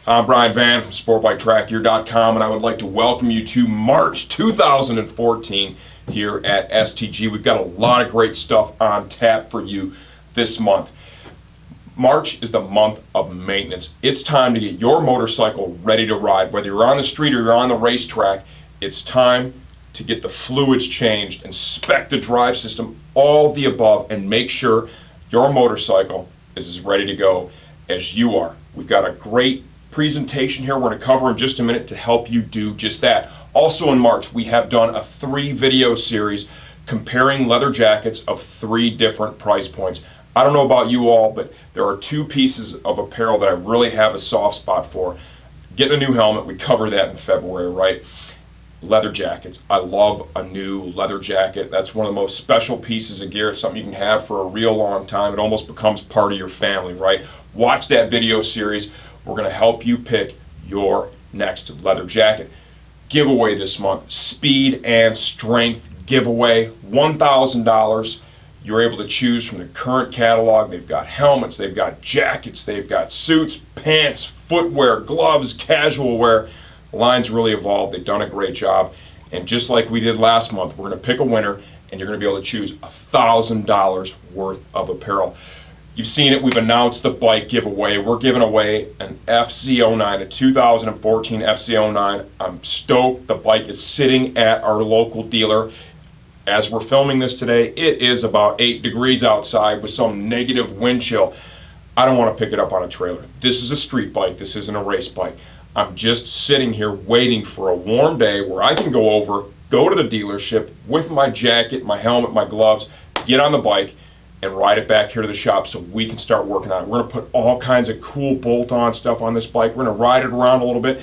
I'm Brian Van from SportBikeTrackGear.com, and I would like to welcome you to March 2014 here at STG. We've got a lot of great stuff on tap for you this month. March is the month of maintenance. It's time to get your motorcycle ready to ride. Whether you're on the street or you're on the racetrack, it's time to get the fluids changed, inspect the drive system, all the above, and make sure your motorcycle is as ready to go as you are. We've got a great presentation here we're going to cover in just a minute to help you do just that. Also in March, we have done a 3-video series comparing leather jackets of 3 different price points. I don't know about you all, but there are 2 pieces of apparel that I really have a soft spot for. Getting a new helmet, we covered that in February, right? Leather jackets. I love a new leather jacket. That's one of the most special pieces of gear. It's something you can have for a real long time. It almost becomes part of your family, right? Watch that video series. We're going to help you pick your next leather jacket. Giveaway this month, speed and strength giveaway, $1,000. You're able to choose from the current catalog. They've got helmets, they've got jackets, they've got suits, pants, footwear, gloves, casual wear. The line's really evolved. They've done a great job. And just like we did last month, we're going to pick a winner, and you're going to be able to choose $1,000 worth of apparel. You've seen it. We've announced the bike giveaway. We're giving away an FZ09, a 2014 FZ09. I'm stoked. The bike is sitting at our local dealer. As we're filming this today, it is about 8 degrees outside with some negative wind chill. I don't want to pick it up on a trailer. This is a street bike. This isn't a race bike. I'm just sitting here waiting for a warm day where I can go over, go to the dealership with my jacket, my helmet, my gloves, get on the bike, and ride it back here to the shop so we can start working on it. We're going to put all kinds of cool bolt-on stuff on this bike. We're going to ride it around a little bit,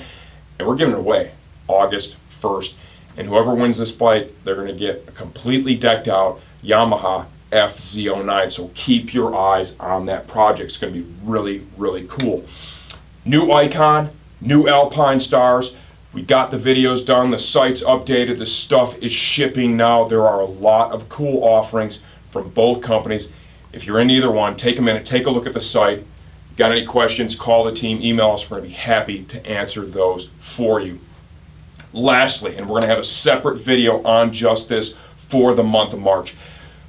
and we're giving it away August 1st. And whoever wins this bike, they're going to get a completely decked out Yamaha FZ09. So keep your eyes on that project. It's going to be really, really cool. New Icon, new Alpine Stars. We got the videos done. The site's updated. The stuff is shipping now. There are a lot of cool offerings from both companies. If you're in either one, take a minute, take a look at the site. Got any questions, call the team, email us. We're going to be happy to answer those for you. Lastly, and we're going to have a separate video on just this for the month of March,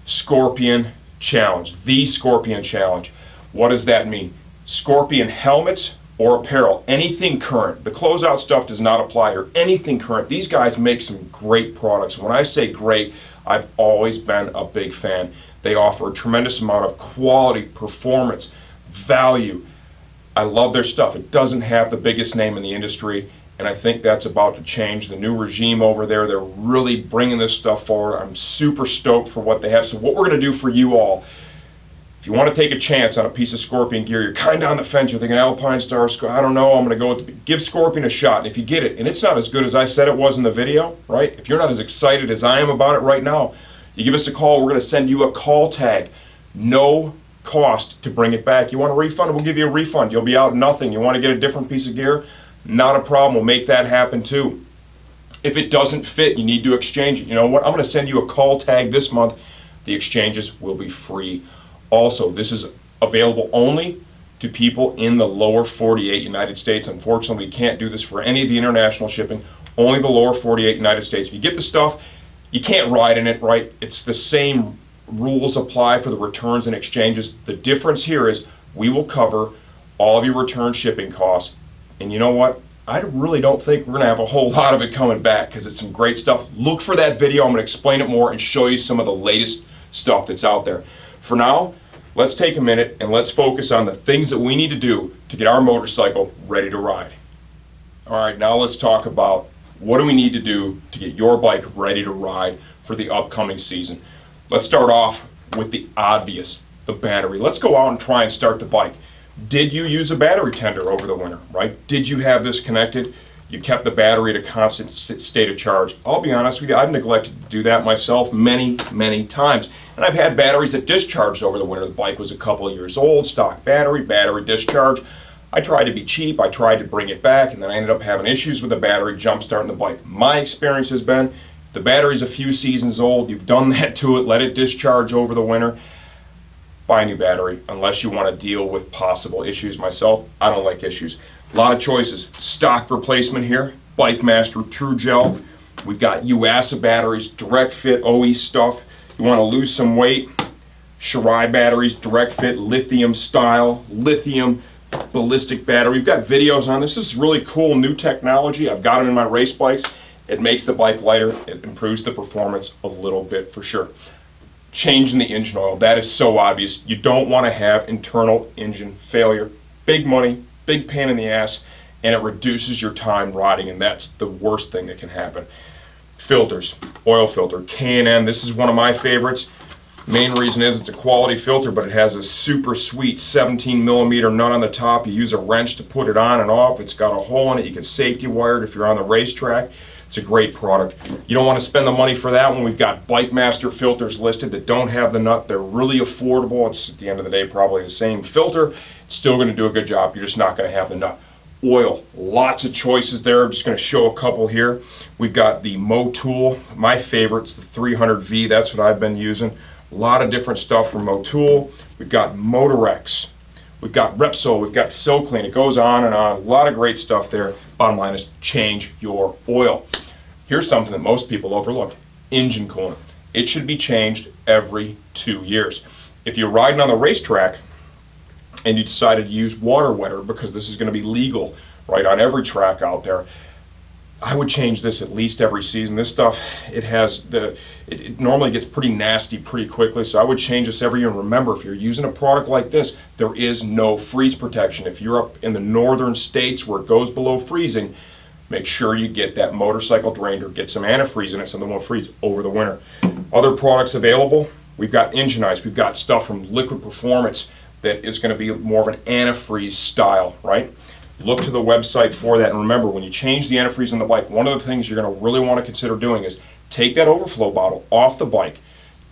Scorpion Challenge, the Scorpion Challenge. What does that mean? Scorpion helmets or apparel, anything current. The closeout stuff does not apply here. Anything current. These guys make some great products. When I say great, I've always been a big fan. They offer a tremendous amount of quality, performance, value. I love their stuff. It doesn't have the biggest name in the industry, and I think that's about to change. The new regime over there, they're really bringing this stuff forward. I'm super stoked for what they have. So what we're going to do for you all, if you want to take a chance on a piece of Scorpion gear, you're kind of on the fence, you're thinking Alpine Star, I don't know, I'm going to go with give Scorpion a shot. And if you get it, and it's not as good as I said it was in the video, right? If you're not as excited as I am about it right now, you give us a call. We're going to send you a call tag. No cost to bring it back. You want a refund? We'll give you a refund. You'll be out nothing. You want to get a different piece of gear? Not a problem. We'll make that happen too. If it doesn't fit, you need to exchange it. You know what? I'm going to send you a call tag this month. The exchanges will be free. Also, this is available only to people in the lower 48 United States. Unfortunately, we can't do this for any of the international shipping, only the lower 48 United States. If you get the stuff, you can't ride in it, right? It's the same rules apply for the returns and exchanges. The difference here is we will cover all of your return shipping costs. And you know what? I really don't think we're going to have a whole lot of it coming back because it's some great stuff. Look for that video. I'm going to explain it more and show you some of the latest stuff that's out there. For now, let's take a minute and let's focus on the things that we need to do to get our motorcycle ready to ride. All right, now let's talk about what do we need to do to get your bike ready to ride for the upcoming season. Let's start off with the obvious, the battery. Let's go out and try and start the bike. Did you use a battery tender over the winter, right? Did you have this connected? You kept the battery at a constant state of charge. I'll be honest with you, I've neglected to do that myself many, many times. And I've had batteries that discharged over the winter. The bike was a couple of years old, stock battery discharge. I tried to be cheap, I tried to bring it back, and then I ended up having issues with the battery jump starting the bike. My experience has been, the battery's a few seasons old, you've done that to it, let it discharge over the winter, buy a new battery, unless you want to deal with possible issues. Myself, I don't like issues. A lot of choices. Stock replacement here, Bike Master True Gel. We've got UASA batteries, direct fit OE stuff. You want to lose some weight, Shirai batteries, direct fit, lithium style, lithium ballistic battery. We've got videos on this. This is really cool new technology. I've got it in my race bikes. It makes the bike lighter. It improves the performance a little bit for sure. Changing the engine oil. That is so obvious. You don't want to have internal engine failure. Big money, big pain in the ass, and it reduces your time riding, and that's the worst thing that can happen. Filters, oil filter, K&N. This is one of my favorites. Main reason is it's a quality filter, but it has a super sweet 17 millimeter nut on the top. You use a wrench to put it on and off. It's got a hole in it. You can safety wire it if you're on the racetrack. It's a great product. You don't want to spend the money for that when we've got Bike Master filters listed that don't have the nut. They're really affordable. It's at the end of the day probably the same filter. It's still going to do a good job. You're just not going to have the nut. Oil, lots of choices there. I'm just going to show a couple here. We've got the Motul, my favorite's the 300V. That's what I've been using. A lot of different stuff from Motul. We've got Motorex. We've got Repsol. We've got SilClean. It goes on and on. A lot of great stuff there. Bottom line is change your oil. Here's something that most people overlook. Engine coolant. It should be changed every 2 years. If you're riding on the racetrack and you decided to use water wetter because this is going to be legal right on every track out there, I would change this at least every season. This stuff, it normally gets pretty nasty pretty quickly, so I would change this every year. And remember, if you're using a product like this, there is no freeze protection. If you're up in the northern states where it goes below freezing, make sure you get that motorcycle drained or get some antifreeze in it so they won't freeze over the winter. Other products available, we've got engine ice. We've got stuff from Liquid Performance that is going to be more of an antifreeze style, right? Look to the website for that, and remember, when you change the antifreeze on the bike, one of the things you're going to really want to consider doing is take that overflow bottle off the bike,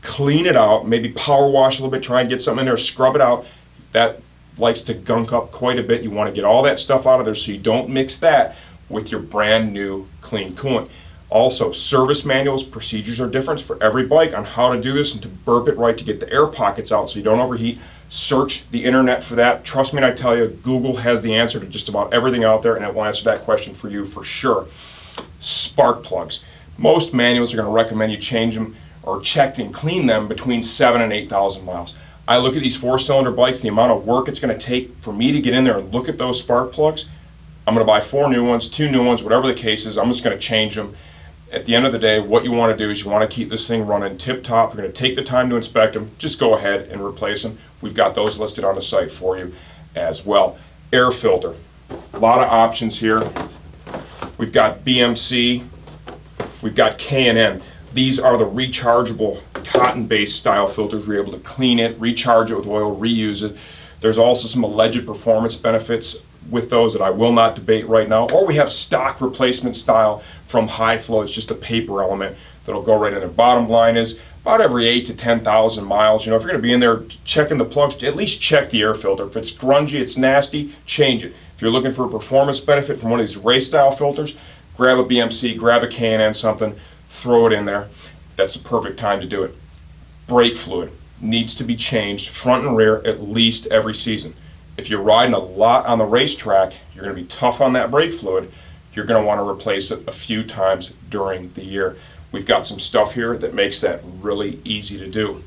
clean it out, maybe power wash a little bit, try and get something in there, scrub it out. That likes to gunk up quite a bit. You want to get all that stuff out of there so you don't mix that with your brand new clean coolant. Also, service manuals, procedures are different for every bike on how to do this and to burp it right to get the air pockets out so you don't overheat. Search the internet for that. Trust me when I tell you, Google has the answer to just about everything out there, and it will answer that question for you for sure. Spark plugs. Most manuals are going to recommend you change them or check and clean them between 7,000 and 8,000 miles. I look at these 4-cylinder bikes, the amount of work it's going to take for me to get in there and look at those spark plugs. I'm going to buy 4 new ones, 2 new ones, whatever the case is. I'm just going to change them. At the end of the day, what you want to do is you want to keep this thing running tip top. You're going to take the time to inspect them. Just go ahead and replace them. We've got those listed on the site for you as well. Air filter. A lot of options here. We've got BMC. We've got K&N. These are the rechargeable cotton-based style filters. We're able to clean it, recharge it with oil, reuse it. There's also some alleged performance benefits with those that I will not debate right now. Or we have stock replacement style from High Flow. It's just a paper element that'll go right in there. Bottom line is about every 8,000 to 10,000 miles. You know, if you're going to be in there checking the plugs, at least check the air filter. If it's grungy, it's nasty, change it. If you're looking for a performance benefit from one of these race style filters, grab a BMC, grab a K&N something, throw it in there. That's the perfect time to do it. Brake fluid needs to be changed front and rear at least every season. If you're riding a lot on the racetrack, you're going to be tough on that brake fluid. You're going to want to replace it a few times during the year. We've got some stuff here that makes that really easy to do.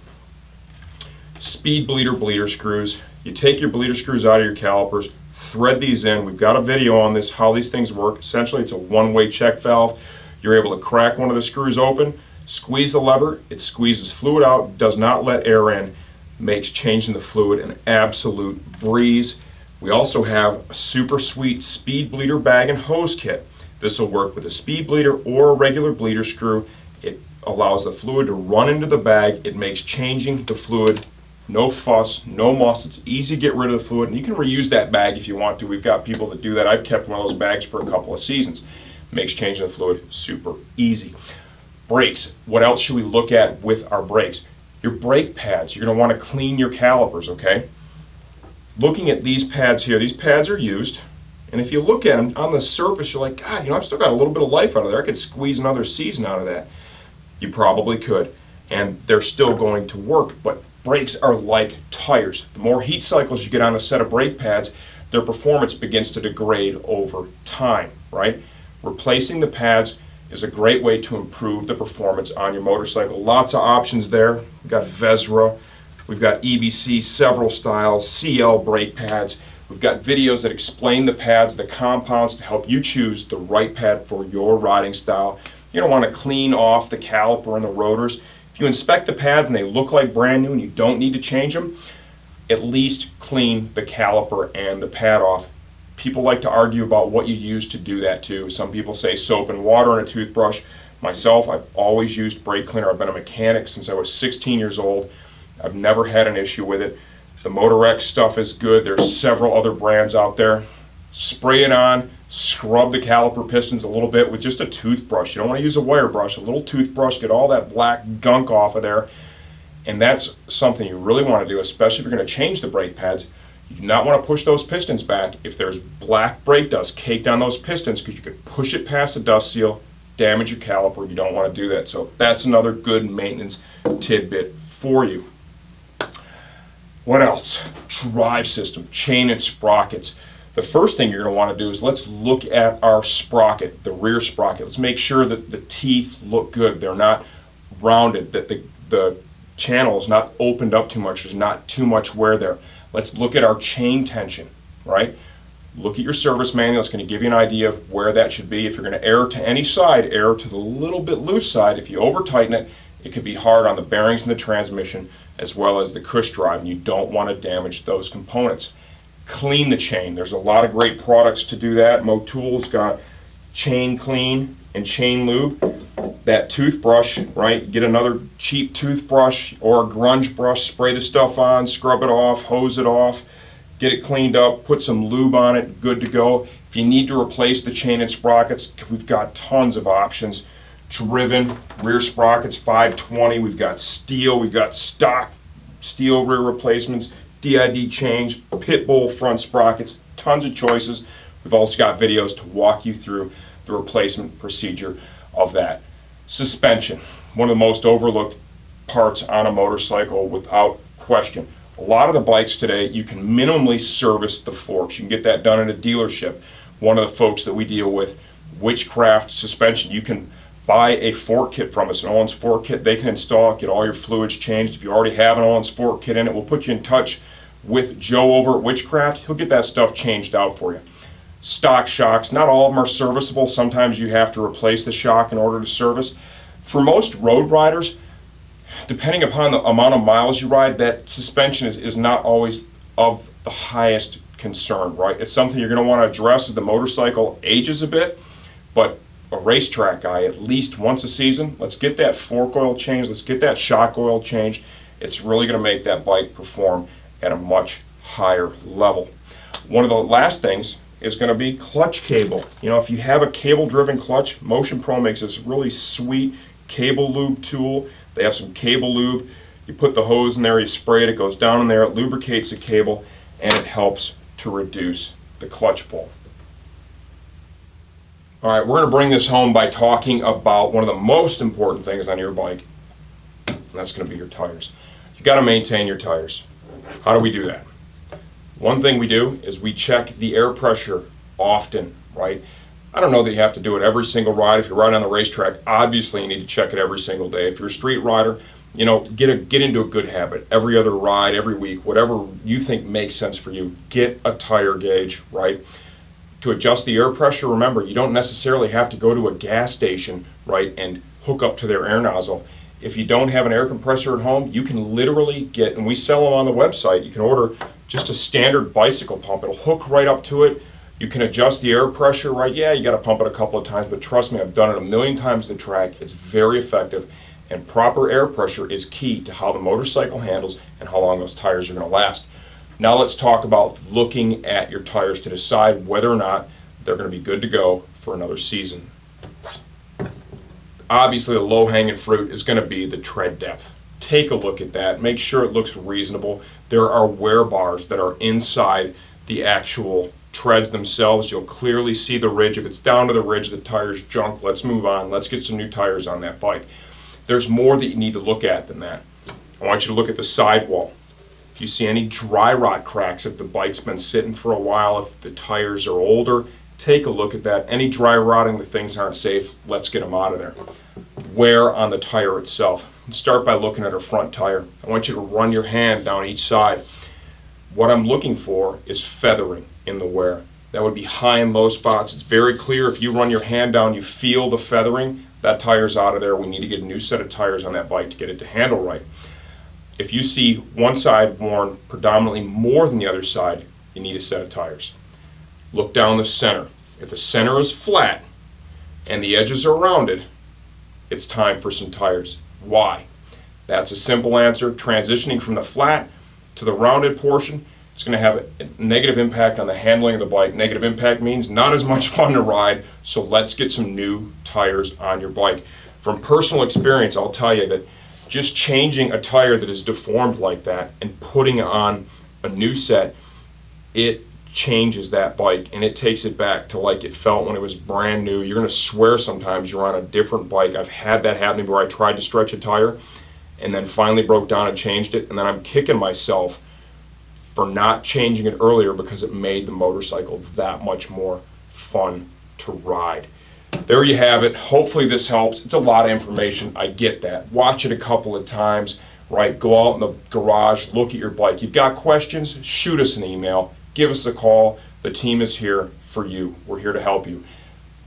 Speed bleeder screws. You take your bleeder screws out of your calipers, thread these in. We've got a video on this, how these things work. Essentially, it's a one-way check valve. You're able to crack one of the screws open, squeeze the lever, it squeezes fluid out, does not let air in, makes changing the fluid an absolute breeze. We also have a super sweet speed bleeder bag and hose kit. This will work with a speed bleeder or a regular bleeder screw. It allows the fluid to run into the bag. It makes changing the fluid no fuss, no muss. It's easy to get rid of the fluid, and you can reuse that bag if you want to. We've got people that do that. I've kept one of those bags for a couple of seasons. Makes changing the fluid super easy. Brakes. What else should we look at with our brakes? Your brake pads. You're going to want to clean your calipers, okay? Looking at these pads here, these pads are used, and if you look at them on the surface, you're like, God, you know, I've still got a little bit of life out of there. I could squeeze another season out of that. You probably could, and they're still going to work, but brakes are like tires. The more heat cycles you get on a set of brake pads, their performance begins to degrade over time, right? Replacing the pads is a great way to improve the performance on your motorcycle. Lots of options there. We've got Vesra, we've got EBC, several styles, CL brake pads. We've got videos that explain the pads, the compounds to help you choose the right pad for your riding style. You don't want to clean off the caliper and the rotors. If you inspect the pads and they look like brand new and you don't need to change them, at least clean the caliper and the pad off. People like to argue about what you use to do that too. Some people say soap and water and a toothbrush. Myself, I've always used brake cleaner. I've been a mechanic since I was 16 years old. I've never had an issue with it. The Motorex stuff is good. There's several other brands out there. Spray it on, scrub the caliper pistons a little bit with just a toothbrush. You don't want to use a wire brush, a little toothbrush, get all that black gunk off of there. And that's something you really want to do, especially if you're going to change the brake pads. You do not want to push those pistons back if there's black brake dust caked on those pistons, because you could push it past the dust seal, damage your caliper. You don't want to do that. So that's another good maintenance tidbit for you. What else? Drive system, chain and sprockets. The first thing you're going to want to do is let's look at our sprocket, the rear sprocket. Let's make sure that the teeth look good. They're not rounded, that the channel is not opened up too much. There's not too much wear there. Let's look at our chain tension, right? Look at your service manual. It's going to give you an idea of where that should be. If you're going to err to any side, err to the little bit loose side. If you over tighten it, it could be hard on the bearings and the transmission as well as the cush drive, and you don't want to damage those components. Clean the chain. There's a lot of great products to do that. Motool's got chain clean and chain lube. That toothbrush, right? Get another cheap toothbrush or a grunge brush, spray the stuff on, scrub it off, hose it off, get it cleaned up, put some lube on it, good to go. If you need to replace the chain and sprockets, we've got tons of options. Driven rear sprockets, 520. We've got steel, we've got stock steel rear replacements, DID change, pit bull front sprockets, tons of choices. We've also got videos to walk you through the replacement procedure of that. Suspension, one of the most overlooked parts on a motorcycle without question. A lot of the bikes today, you can minimally service the forks. You can get that done at a dealership. One of the folks that we deal with, Witchcraft Suspension, you can buy a fork kit from us, an Owens fork kit. They can install it, get all your fluids changed. If you already have an Owens fork kit in it, we'll put you in touch with Joe over at Witchcraft. He'll get that stuff changed out for you. Stock shocks, not all of them are serviceable. Sometimes you have to replace the shock in order to service. For most road riders, depending upon the amount of miles you ride, that suspension is not always of the highest concern, right? It's something you're going to want to address as the motorcycle ages a bit, but a racetrack guy, at least once a season, let's get that fork oil changed, let's get that shock oil changed. It's really going to make that bike perform at a much higher level. One of the last things is going to be clutch cable. You know, if you have a cable-driven clutch, Motion Pro makes this really sweet cable lube tool. They have some cable lube. You put the hose in there, you spray it, it goes down in there, it lubricates the cable, and it helps to reduce the clutch pull. All right, we're going to bring this home by talking about one of the most important things on your bike, and that's going to be your tires. You got to maintain your tires. How do we do that? One thing we do is we check the air pressure often, right? I don't know that you have to do it every single ride. If you're riding on the racetrack, obviously you need to check it every single day. If you're a street rider, you know, get into a good habit. Every other ride, every week, whatever you think makes sense for you, get a tire gauge, right? To adjust the air pressure, remember, you don't necessarily have to go to a gas station, right, and hook up to their air nozzle. If you don't have an air compressor at home, you can literally get, and we sell them on the website, you can order just a standard bicycle pump. It'll hook right up to it. You can adjust the air pressure, right? Yeah, you got to pump it a couple of times, but trust me, I've done it a million times at the track. It's very effective, and proper air pressure is key to how the motorcycle handles and how long those tires are going to last. Now let's talk about looking at your tires to decide whether or not they're going to be good to go for another season. Obviously, the low-hanging fruit is going to be the tread depth. Take a look at that. Make sure it looks reasonable. There are wear bars that are inside the actual treads themselves. You'll clearly see the ridge. If it's down to the ridge, the tire's junk. Let's move on. Let's get some new tires on that bike. There's more that you need to look at than that. I want you to look at the sidewall. If you see any dry rot cracks, if the bike's been sitting for a while, if the tires are older, take a look at that. Any dry rotting, the things aren't safe, let's get them out of there. Wear on the tire itself. Start by looking at a front tire. I want you to run your hand down each side. What I'm looking for is feathering in the wear. That would be high and low spots. It's very clear. If you run your hand down, you feel the feathering, that tire's out of there. We need to get a new set of tires on that bike to get it to handle right. If you see one side worn predominantly more than the other side, you need a set of tires. Look down the center. If the center is flat and the edges are rounded, it's time for some tires. Why? That's a simple answer. Transitioning from the flat to the rounded portion, it's going to have a negative impact on the handling of the bike. Negative impact means not as much fun to ride, so let's get some new tires on your bike. From personal experience, I'll tell you that just changing a tire that is deformed like that and putting on a new set, it changes that bike and it takes it back to like it felt when it was brand new. You're going to swear sometimes you're on a different bike. I've had that happen where I tried to stretch a tire and then finally broke down and changed it, and then I'm kicking myself for not changing it earlier because it made the motorcycle that much more fun to ride. There you have it. Hopefully this helps. It's a lot of information. I get that. Watch it a couple of times, right? Go out in the garage, look at your bike. You've got questions? Shoot us an email. Give us a call. The team is here for you. We're here to help you.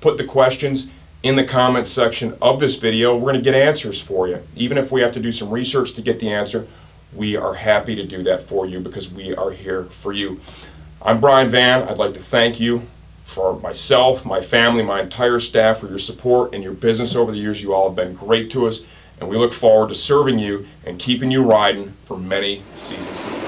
Put the questions in the comments section of this video. We're going to get answers for you. Even if we have to do some research to get the answer, we are happy to do that for you because we are here for you. I'm Brian Van. I'd like to thank you for myself, my family, my entire staff for your support and your business over the years. You all have been great to us, and we look forward to serving you and keeping you riding for many seasons to come.